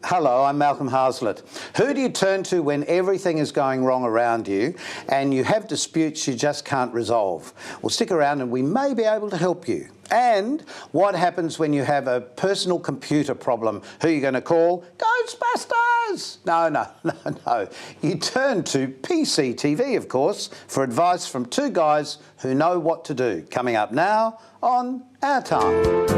Hello, I'm Malcolm Hazlitt. Who do you turn to when everything is going wrong around you and you have disputes you just can't resolve? Well, stick around and we may be able to help you. And what happens when you have a personal computer problem? Who are you going to call? Ghostbusters! No. You turn to PCTV, of course, for advice from two guys who know what to do. Coming up now on OurTime.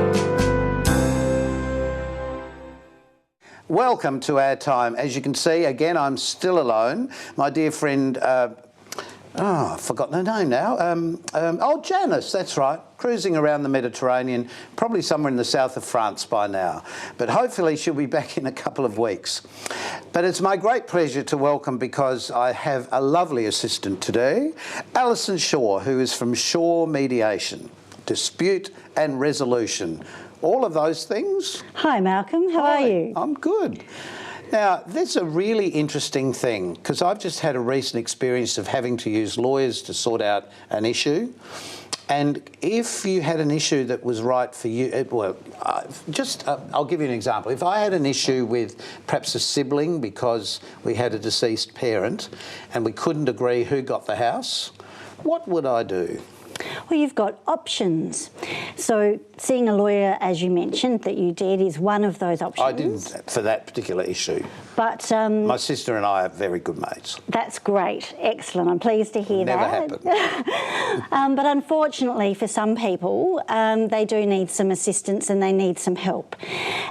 Welcome to OurTime. As you can see, again, I'm still alone. My dear friend, I've forgotten her name now. Janice, that's right, cruising around the Mediterranean, probably somewhere in the south of France by now. But hopefully she'll be back in a couple of weeks. But it's my great pleasure to welcome, because I have a lovely assistant today, Alison Shaw, who is from Shaw Mediation, Dispute and Resolution. All of those things. Hi Malcolm, how are you? I'm good. Now, this is a really interesting thing, because I've just had a recent experience of having to use lawyers to sort out an issue. And if you had an issue that was right for you, I'll give you an example. If I had an issue with perhaps a sibling because we had a deceased parent and we couldn't agree who got the house, what would I do? Well, you've got options. So seeing a lawyer, as you mentioned, that you did, is one of those options. I didn't for that particular issue. But my sister and I are very good mates. That's great. Excellent. I'm pleased to hear Never that. happened. But unfortunately for some people, they do need some assistance and they need some help.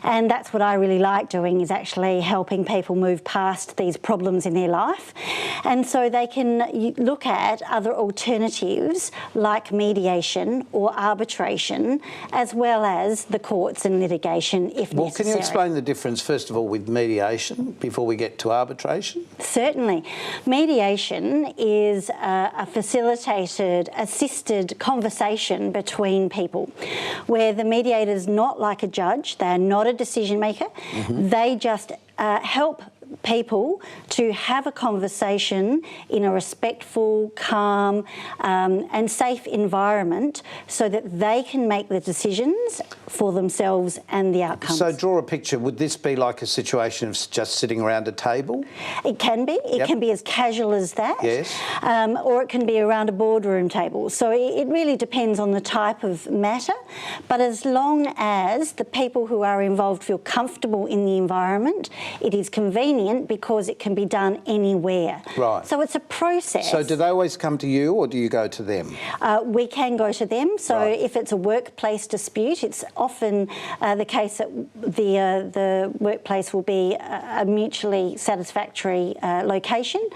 And that's what I really like doing, is actually helping people move past these problems in their life. And so they can look at other alternatives like mediation or arbitration, as well as the courts and litigation if necessary. Well, can you explain the difference, first of all, with mediation before we get to arbitration? Certainly. Mediation is a facilitated, assisted conversation between people where the mediator is not like a judge, they're not a decision maker, they just help people to have a conversation in a respectful, calm and safe environment so that they can make the decisions for themselves and the outcomes. So draw a picture. Would this be like a situation of just sitting around a table? It can be. It can be as casual as that. Yes. Or it can be around a boardroom table. So it really depends on the type of matter. But as long as the people who are involved feel comfortable in the environment, it is convenient because it can be done anywhere. Right. So it's a process. So do they always come to you or do you go to them? We can go to them. So if it's a workplace dispute, it's often the case that the workplace will be a mutually satisfactory location.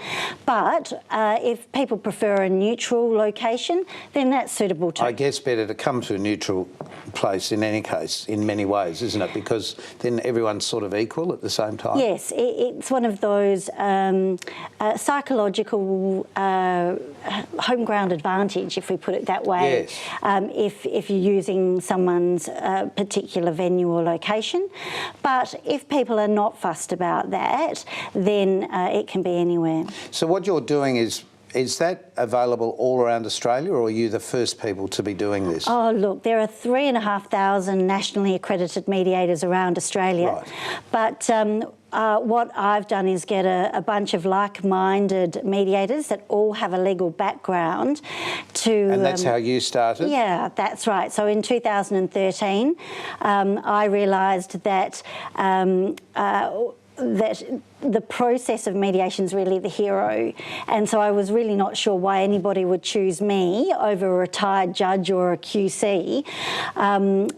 But if people prefer a neutral location, then that's suitable too. I guess better to come to a neutral place in any case, in many ways, isn't it? Because then everyone's sort of equal at the same time. Yes, it's one of those psychological home ground advantage, if we put it that way. Yes. If you're using someone's particular venue or location. But if people are not fussed about that, then it can be anywhere. So what you're doing is that available all around Australia, or are you the first people to be doing this? Oh, look, there are 3,500 nationally accredited mediators around Australia. Right. But what I've done is get a bunch of like-minded mediators that all have a legal background to... And that's how you started? Yeah, that's right. So in 2013, I realised that that the process of mediation is really the hero, and so I was really not sure why anybody would choose me over a retired judge or a QC.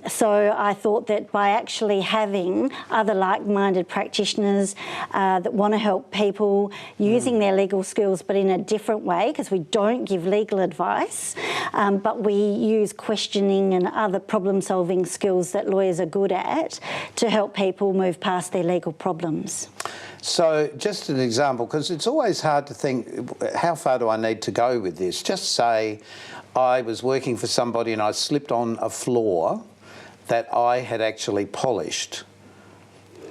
So I thought that by actually having other like-minded practitioners that want to help people using their legal skills but in a different way, because we don't give legal advice, but we use questioning and other problem-solving skills that lawyers are good at to help people move past their legal problems. So just an example, because it's always hard to think, how far do I need to go with this? Just say I was working for somebody and I slipped on a floor that I had actually polished.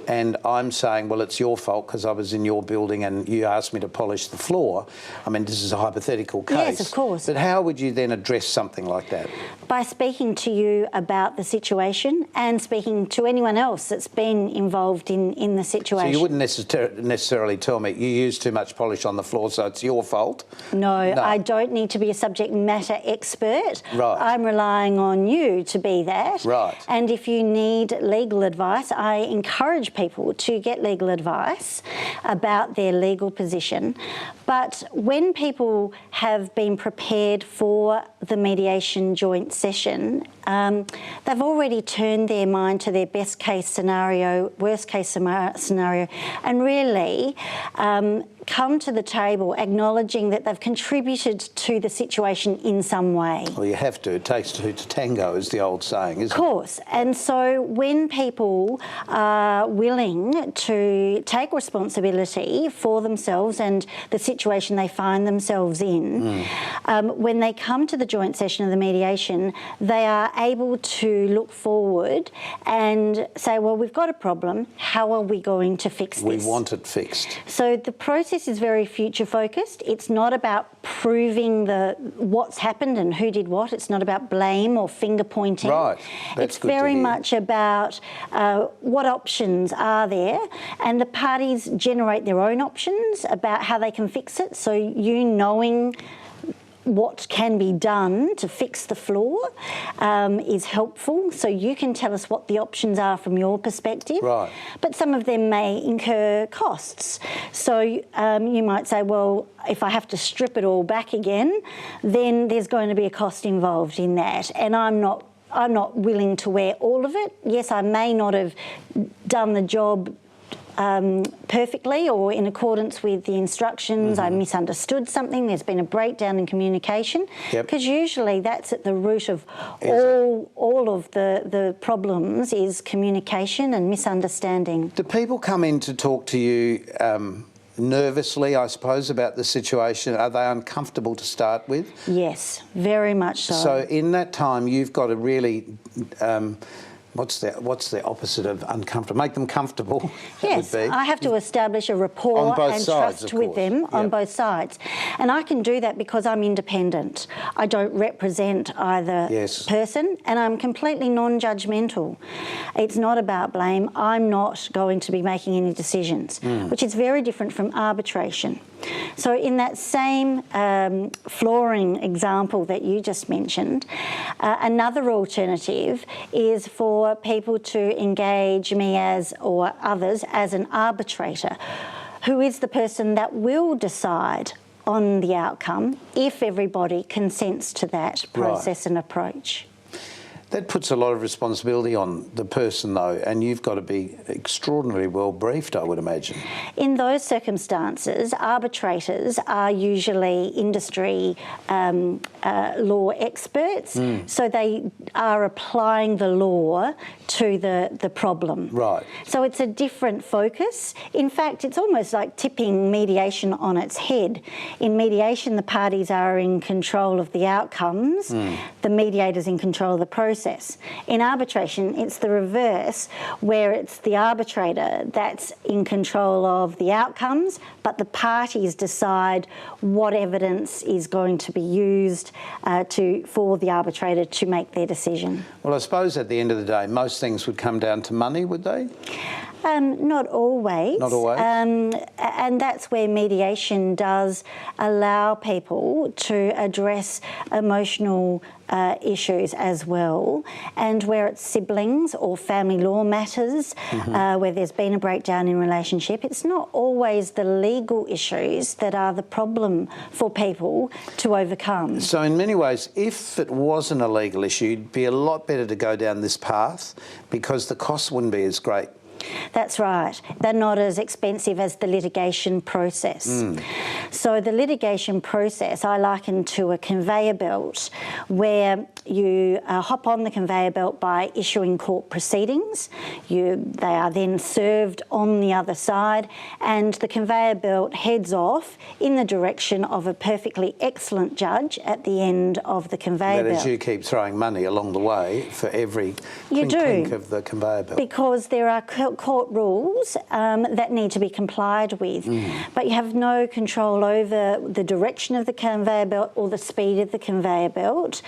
and I'm saying, well, it's your fault because I was in your building and you asked me to polish the floor. I mean, this is a hypothetical case. Yes, of course. But how would you then address something like that? By speaking to you about the situation and speaking to anyone else that's been involved in the situation. So you wouldn't necessarily tell me you used too much polish on the floor, so it's your fault? No, I don't need to be a subject matter expert. Right. I'm relying on you to be that. Right. And if you need legal advice, I encourage people to get legal advice about their legal position. But when people have been prepared for the mediation joint session, they've already turned their mind to their best case scenario, worst case scenario, and really come to the table acknowledging that they've contributed to the situation in some way. Well, you have to. It takes two to tango, is the old saying, isn't it? Of course. And so when people are willing to take responsibility for themselves and the situation they find themselves in, when they come to the joint session of the mediation, they are able to look forward and say, well, we've got a problem. How are we going to fix this? We want it fixed. So the process is very future focused. It's not about proving what's happened and who did what. It's not about blame or finger pointing. Right. That's it's very much about what options are there, and the parties generate their own options about how they can fix it. So you knowing what can be done to fix the floor is helpful. So you can tell us what the options are from your perspective. Right. But some of them may incur costs. So you might say, well, if I have to strip it all back again, then there's going to be a cost involved in that. And I'm not willing to wear all of it. Yes, I may not have done the job perfectly or in accordance with the instructions. I misunderstood something. There's been a breakdown in communication. Because usually that's at the root of all of the problems is communication and misunderstanding. Do people come in to talk to you nervously, I suppose, about the situation? Are they uncomfortable to start with? Yes, very much so. So in that time, you've got to really... What's the opposite of uncomfortable? Make them comfortable. Yes, would be. I have to establish a rapport and sides, trust with them on both sides. And I can do that because I'm independent. I don't represent either person, and I'm completely non-judgmental. It's not about blame. I'm not going to be making any decisions, which is very different from arbitration. So in that same flooring example that you just mentioned, another alternative is for people to engage me or others as an arbitrator, who is the person that will decide on the outcome if everybody consents to that process and approach. That puts a lot of responsibility on the person, though, and you've got to be extraordinarily well briefed, I would imagine. In those circumstances, arbitrators are usually industry law experts, so they are applying the law to the problem. Right. So it's a different focus. In fact, it's almost like tipping mediation on its head. In mediation, the parties are in control of the outcomes, the mediator's in control of the process. In arbitration, it's the reverse, where it's the arbitrator that's in control of the outcomes, but the parties decide what evidence is going to be used for the arbitrator to make their decision. Well, I suppose at the end of the day, most things would come down to money, would they? Not always. Not always. And that's where mediation does allow people to address emotional issues as well, and where it's siblings or family law matters, where there's been a breakdown in relationship, it's not always the legal issues that are the problem for people to overcome. So in many ways, if it wasn't a legal issue, it'd be a lot better to go down this path because the costs wouldn't be as great. That's right. They're not as expensive as the litigation process. So the litigation process I liken to a conveyor belt where you hop on the conveyor belt by issuing court proceedings. They are then served on the other side, and the conveyor belt heads off in the direction of a perfectly excellent judge at the end of the conveyor belt. But as you keep throwing money along the way for every clink of the conveyor belt. Because there are court rules that need to be complied with, but you have no control over the direction of the conveyor belt or the speed of the conveyor belt,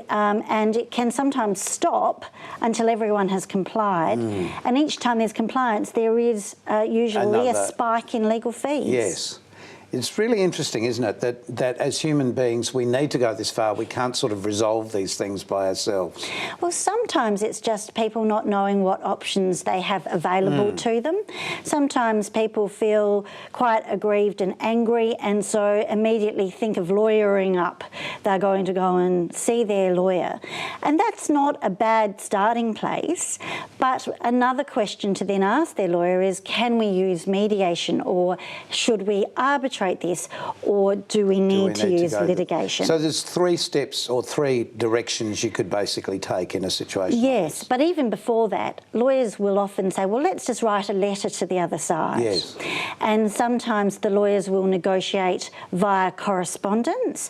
and it can sometimes stop until everyone has complied. And each time there's compliance, there is usually a spike in legal fees. Yes. It's really interesting, isn't it, that as human beings we need to go this far. We can't sort of resolve these things by ourselves. Well, sometimes it's just people not knowing what options they have available to them. Sometimes people feel quite aggrieved and angry, and so immediately think of lawyering up. They're going to go and see their lawyer. And that's not a bad starting place, but another question to then ask their lawyer is, can we use mediation, or should we arbitrate this, or do we need to use litigation? So there's 3 steps or 3 directions you could basically take in a situation. Yes, but even before that, lawyers will often say, well, let's just write a letter to the other side. Yes. And sometimes the lawyers will negotiate via correspondence,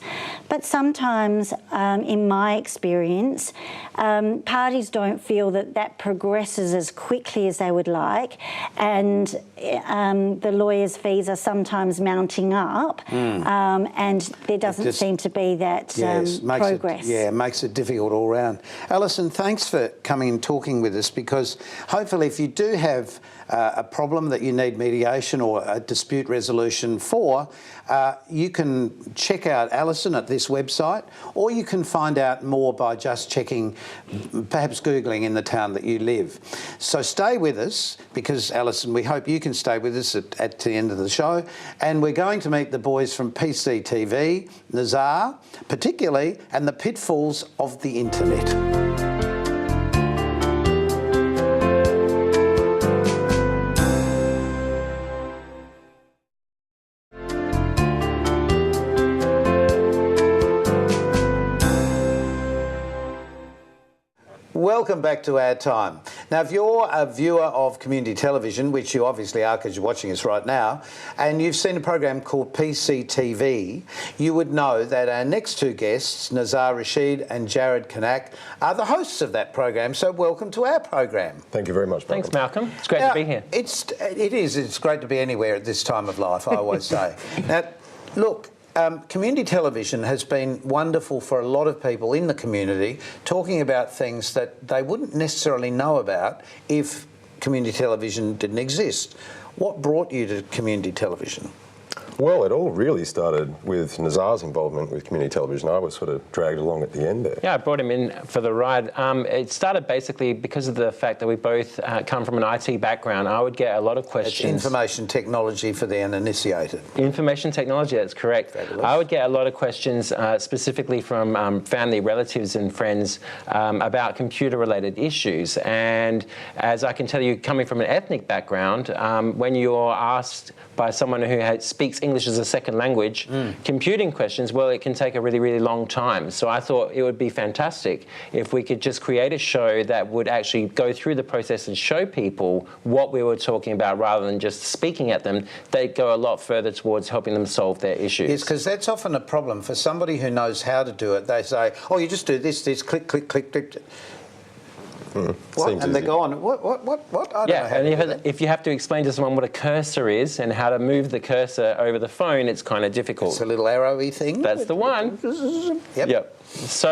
but sometimes, in my experience, parties don't feel that progresses as quickly as they would like, and the lawyers' fees are sometimes mounting up, and there doesn't seem to be that progress. It makes it difficult all round. Alison, thanks for coming and talking with us, because hopefully if you do have a problem that you need mediation or a dispute resolution for, you can check out Alison at this website, or you can find out more by just checking, perhaps Googling in the town that you live. So stay with us, because Alison, we hope you can stay with us at the end of the show, and we're going to meet the boys from PCTV, Nizar particularly, and the pitfalls of the internet. Welcome back to Our Time. Now, if you're a viewer of community television, which you obviously are because you're watching us right now, and you've seen a program called PCTV, you would know that our next 2 guests, Nizar Rasheed and Jared Kanak, are the hosts of that program. So welcome to our program. Thank you very much, Malcolm. Thanks, Malcolm. It's great to be here. It's great to be anywhere at this time of life, I always say. Now, look, community television has been wonderful for a lot of people in the community, talking about things that they wouldn't necessarily know about if community television didn't exist. What brought you to community television? Well, it all really started with Nizar's involvement with community television. I was sort of dragged along at the end there. Yeah, I brought him in for the ride. It started basically because of the fact that we both come from an IT background. I would get a lot of questions. It's information technology for the uninitiated. Information technology, that's correct. Fabulous. I would get a lot of questions specifically from family, relatives and friends about computer-related issues. And as I can tell you, coming from an ethnic background, when you're asked by someone who speaks English as a second language, computing questions, well, it can take a really, really long time. So I thought it would be fantastic if we could just create a show that would actually go through the process and show people what we were talking about rather than just speaking at them. They'd go a lot further towards helping them solve their issues. Yes, because that's often a problem for somebody who knows how to do it. They say, oh, you just do this, click, click, click, click. What? And they go on, what? I don't know how to do that. If you have to explain to someone what a cursor is and how to move the cursor over the phone, it's kind of difficult. It's a little arrowy thing. That's the one. Yep. So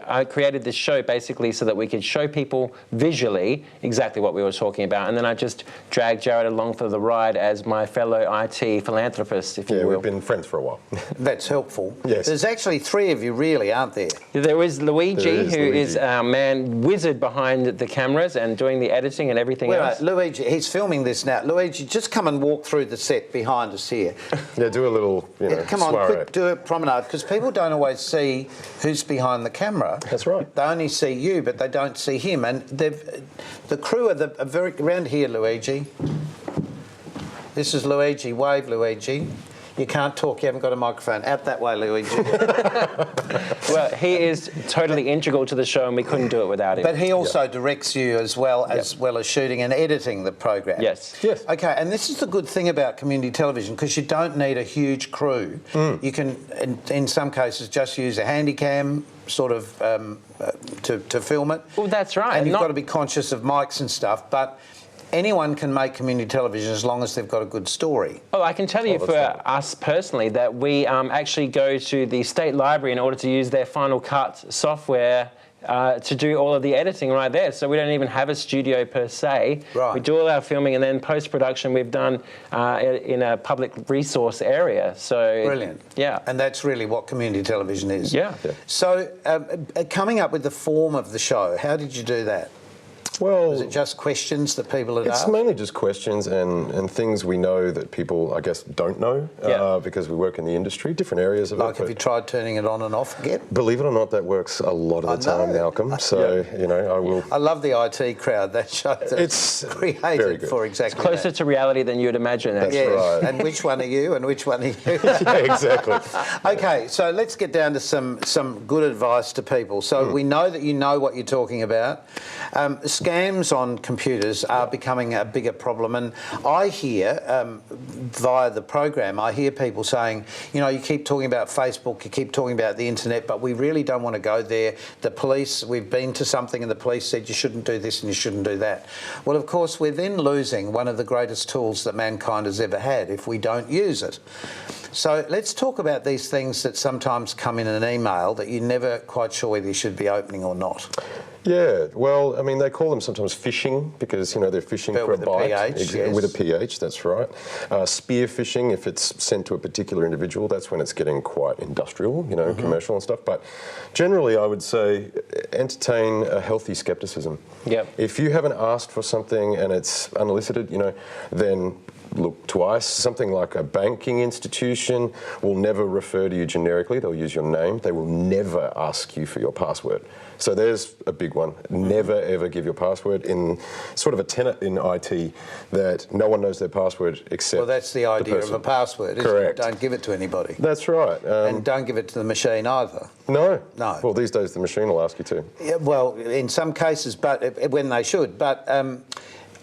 I created this show basically so that we could show people visually exactly what we were talking about, and then I just dragged Jared along for the ride as my fellow IT philanthropist, if you will. Yeah, we've been friends for a while. That's helpful. Yes. There's actually 3 of you really, aren't there? There is Luigi, who is our man wizard behind the cameras and doing the editing and everything else. Luigi, he's filming this now. Luigi, just come and walk through the set behind us here. Yeah, do a little, come on, quick, do a promenade, because people don't always see who's behind the camera. That's right. They only see you, but they don't see him. And the crew are very around here, Luigi. This is Luigi. Wave, Luigi. You can't talk, you haven't got a microphone. Out that way, Luigi. Well, he is totally integral to the show, and we couldn't do it without him. But he also directs you as well as shooting and editing the program. Yes. Yes. Okay, and this is the good thing about community television, because you don't need a huge crew. You can, in some cases, just use a handycam sort of to film it. Well, that's right. And you've got to be conscious of mics and stuff, but anyone can make community television as long as they've got a good story. Oh, I can tell you for us personally that we actually go to the State Library in order to use their Final Cut software to do all of the editing right there. So we don't even have a studio per se. Right. We do all our filming, and then post-production we've done in a public resource area. So Brilliant. Yeah. And that's really what community television is. Yeah. So coming up with the form of the show, how did you do that? Well, Was it just questions that people had it's asked? mainly just questions and things we know that people, I guess, don't know because we work in the industry, different areas of it. Like, have you tried turning it on and off again? Believe it or not, that works a lot of the time, Malcolm. So, you know, I will... I love the IT crowd, that show that's It's very created good. for exactly Closer that. to reality than you'd imagine. That's actually. right. And which one are you and which one are you? Yeah, exactly. Okay, so let's get down to some good advice to people. So we know that you know what you're talking about. Scams on computers are becoming a bigger problem, and I hear via the program, I hear people saying, you know, you keep talking about Facebook, you keep talking about the internet, but we really don't want to go there. The police, we've been to something and the police said you shouldn't do this and you shouldn't do that. Well, of course, we're then losing one of the greatest tools that mankind has ever had if we don't use it. So let's talk about these things that sometimes come in an email that you're never quite sure whether you should be opening or not. Yeah, well, I mean, they call them sometimes phishing because, you know, they're phishing Spelled for a with a bite. PH, yes. With a PH, that's right. Spear phishing, if it's sent to a particular individual, that's when it's getting quite industrial, you know, commercial and stuff. But generally, I would say entertain a healthy skepticism. Yep. If you haven't asked for something and it's unsolicited, you know, then look twice. Something like a banking institution will never refer to you generically. They'll use your name. They will never ask you for your password. So there's a big one. Never, ever give your password. In sort of a tenet in IT that no one knows their password except Well, that's the idea of person. a password, isn't Correct. it? Don't give it to anybody. That's right. And don't give it to the machine either. No. No. Well, these days the machine will ask you to. Yeah, well, in some cases, but when they should. But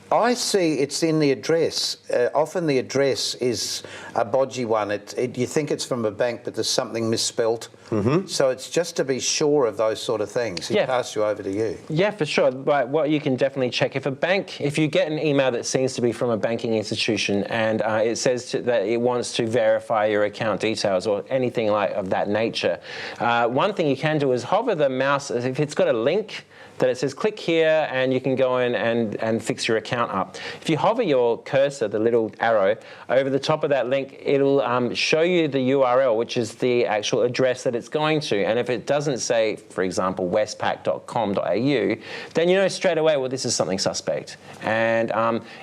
I see it's in the address. Often the address is a bodgy one. You think it's from a bank, but there's something misspelt. So it's just to be sure of those sort of things. He passed you over to you. Yeah, for sure. But what you can definitely check, if you get an email that seems to be from a banking institution and it says that it wants to verify your account details or anything like of that nature, one thing you can do is hover the mouse. If it's got a link that it says click here and you can go in and fix your account up. If you hover your cursor, the little arrow, over the top of that link, it'll show you the URL, which is the actual address that it's going to. And if it doesn't say, for example, westpac.com.au, then you know straight away, well, this is something suspect. And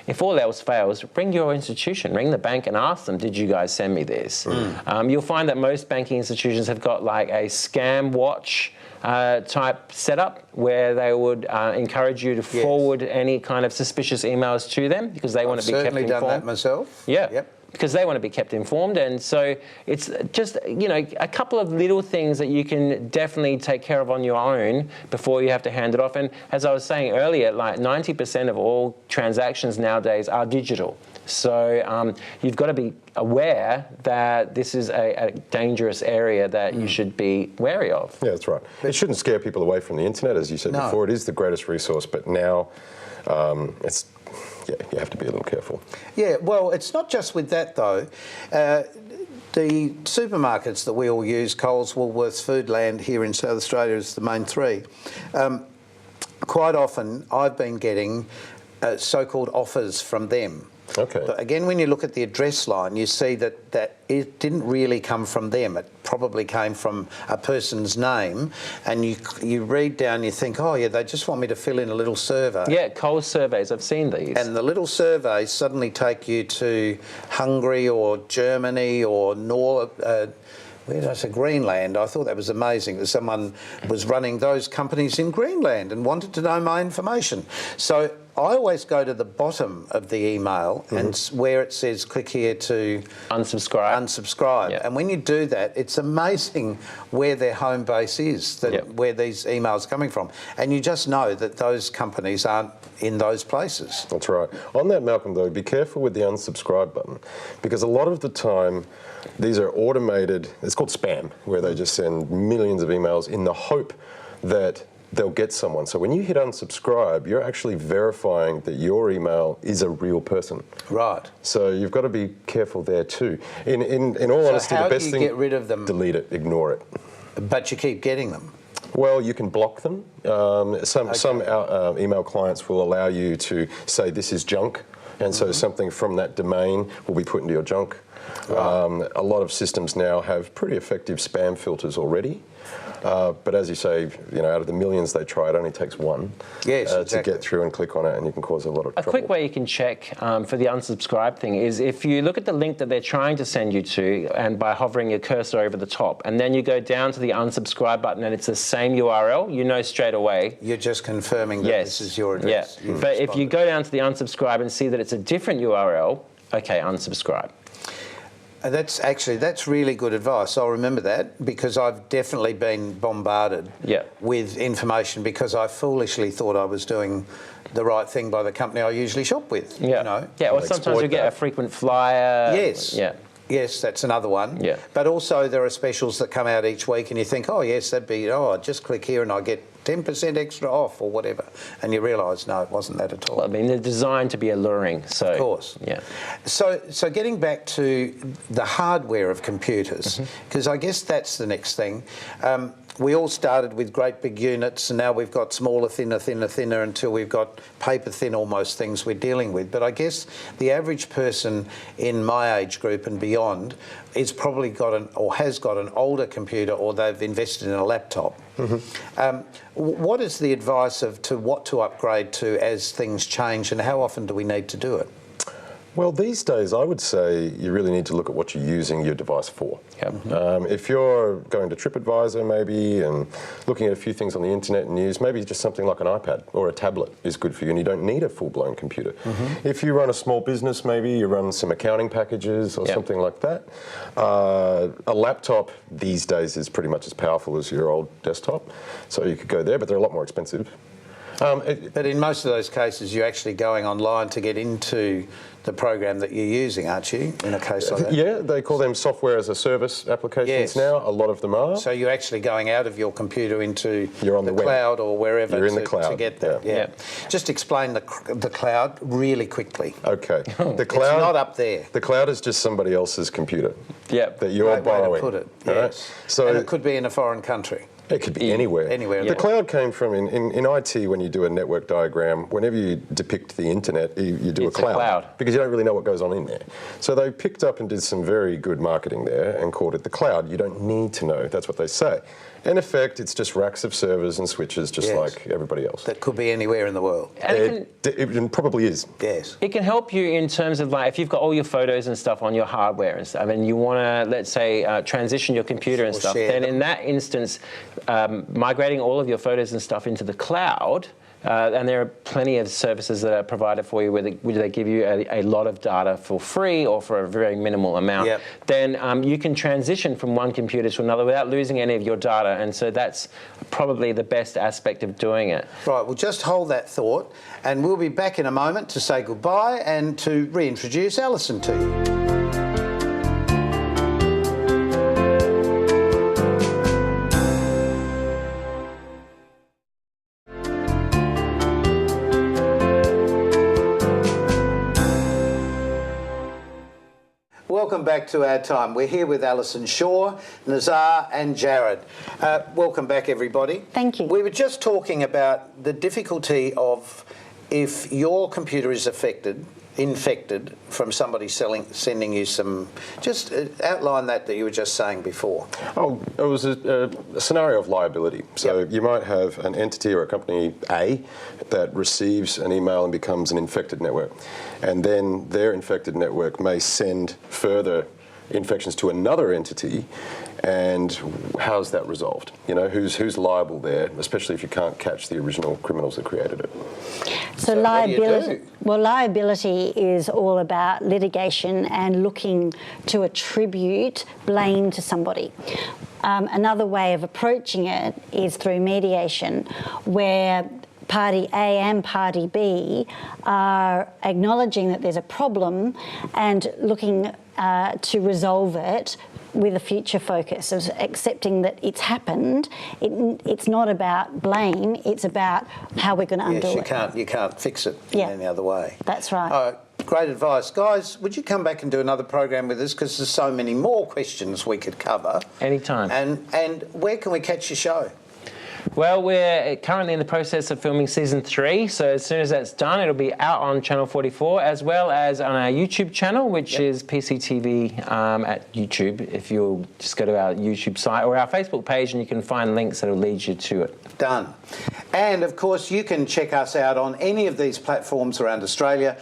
if all else fails, ring your institution, ring the bank and ask them, did you guys send me this? You'll find that most banking institutions have got like a scam watch type setup where they would encourage you to forward any kind of suspicious emails to them because they want to be kept informed. I've certainly done that myself. Yeah. Yep. Because they want to be kept informed, and so it's just, you know, a couple of little things that you can definitely take care of on your own before you have to hand it off. And as I was saying earlier, like 90% of all transactions nowadays are digital. So you've got to be aware that this is a dangerous area that you should be wary of. Yeah, that's right. It shouldn't scare people away from the internet, as you said before. It is the greatest resource, but now it's... Yeah, you have to be a little careful. Yeah, well, it's not just with that, though. The supermarkets that we all use, Coles, Woolworths, Foodland here in South Australia is the main three. Quite often I've been getting so-called offers from them. Okay. But again, when you look at the address line, you see that it didn't really come from them. It probably came from a person's name, and you read down, you think, oh yeah, they just want me to fill in a little survey. Yeah, Coles surveys, I've seen these. And the little surveys suddenly take you to Hungary or Germany or where did I say? Greenland. I thought that was amazing that someone was running those companies in Greenland and wanted to know my information. So I always go to the bottom of the email and where it says click here to unsubscribe. Yep. And when you do that, it's amazing where their home base is, where these emails are coming from. And you just know that those companies aren't in those places. That's right. On that, Malcolm, though, be careful with the unsubscribe button, because a lot of the time these are automated, it's called spam, where they just send millions of emails in the hope that they'll get someone. So when you hit unsubscribe, you're actually verifying that your email is a real person. Right. So you've got to be careful there too. In all honesty, the best thing, get rid of them? Delete it, ignore it. But you keep getting them. Well, you can block them. Some email clients will allow you to say this is junk, and so something from that domain will be put into your junk. Right. A lot of systems now have pretty effective spam filters already. But as you say, out of the millions they try, it only takes one to get through and click on it, and you can cause a lot of trouble. A quick way you can check for the unsubscribe thing is if you look at the link that they're trying to send you to, and by hovering your cursor over the top, and then you go down to the unsubscribe button and it's the same URL, you know straight away. You're just confirming that this is your address. Yeah. But if you go down to the unsubscribe and see that it's a different URL, okay, unsubscribe. That's really good advice. I'll remember that, because I've definitely been bombarded with information because I foolishly thought I was doing the right thing by the company I usually shop with. Yeah, or sometimes you get a frequent flyer. Yes. Yeah. Yes, that's another one. Yeah. But also there are specials that come out each week and you think, oh yes, that'd be, I just click here and I get 10% extra off or whatever. And you realise, no, it wasn't that at all. Well, I mean, they're designed to be alluring, so... Of course. Yeah. So getting back to the hardware of computers, because I guess that's the next thing. We all started with great big units, and now we've got smaller, thinner, until we've got paper-thin almost things we're dealing with. But I guess the average person in my age group and beyond is probably has got an older computer, or they've invested in a laptop. What is the advice to what to upgrade to as things change, and how often do we need to do it? Well, these days, I would say you really need to look at what you're using your device for. Yep. If you're going to TripAdvisor maybe and looking at a few things on the internet and news, maybe just something like an iPad or a tablet is good for you, and you don't need a full-blown computer. If you run a small business, maybe you run some accounting packages or something like that. A laptop these days is pretty much as powerful as your old desktop, so you could go there, but they're a lot more expensive. But in most of those cases, you're actually going online to get into the program that you're using, aren't you, in a case like that? Yeah, they call them software as a service applications now. A lot of them are. So you're actually going out of your computer into the cloud or wherever to get that. Yeah. Just explain the cloud really quickly. Okay. The cloud, it's not up there. The cloud is just somebody else's computer that you're borrowing. Way to put it, yes. Right? So, and it could be in a foreign country. It could be anywhere. Anywhere. The cloud came from, in IT, when you do a network diagram, whenever you depict the internet, you do a cloud, because you don't really know what goes on in there. So they picked up and did some very good marketing there and called it the cloud. You don't need to know. That's what they say. In effect, it's just racks of servers and switches, just like everybody else. That could be anywhere in the world. And it probably is. Yes. It can help you in terms of, like, if you've got all your photos and stuff on your hardware and stuff, and you want to, let's say, transition your computer and stuff, then in that instance, migrating all of your photos and stuff into the cloud, and there are plenty of services that are provided for you where they give you a lot of data for free or for a very minimal amount. Then you can transition from one computer to another without losing any of your data, and so that's probably the best aspect of doing it. Right, well, just hold that thought, and we'll be back in a moment to say goodbye and to reintroduce Alison to you. Welcome back to Our Time. We're here with Alison Shaw, Nizar and Jared. Welcome back, everybody. Thank you. We were just talking about the difficulty of if your computer is infected from somebody sending you some... Just outline that you were just saying before. Oh, it was a scenario of liability. So you might have an entity or a company A that receives an email and becomes an infected network. And then their infected network may send further infections to another entity, and how's that resolved? You know, who's liable there, especially if you can't catch the original criminals that created it. So liability. Well, liability is all about litigation and looking to attribute blame to somebody. Another way of approaching it is through mediation, where Party A and Party B are acknowledging that there's a problem and looking to resolve it with a future focus of accepting that it's happened. It's not about blame, it's about how we're going to undo it. You can't fix it in any other way. That's right. All right. Great advice. Guys, would you come back and do another program with us, because there's so many more questions we could cover. Anytime. And where can we catch your show? Well, we're currently in the process of filming season 3, so as soon as that's done, it'll be out on Channel 44, as well as on our YouTube channel, which is PCTV at YouTube. If you'll just go to our YouTube site or our Facebook page, and you can find links that will lead you to it. Done. And of course, you can check us out on any of these platforms around Australia,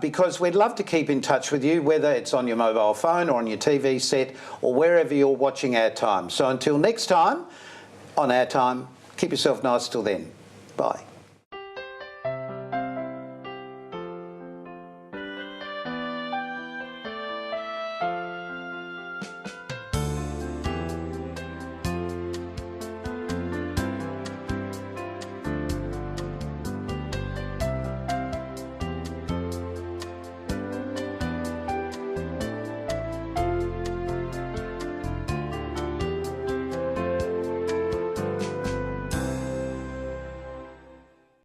because we'd love to keep in touch with you, whether it's on your mobile phone or on your TV set or wherever you're watching OurTime. So until next time, on OurTime, keep yourself nice till then. Bye.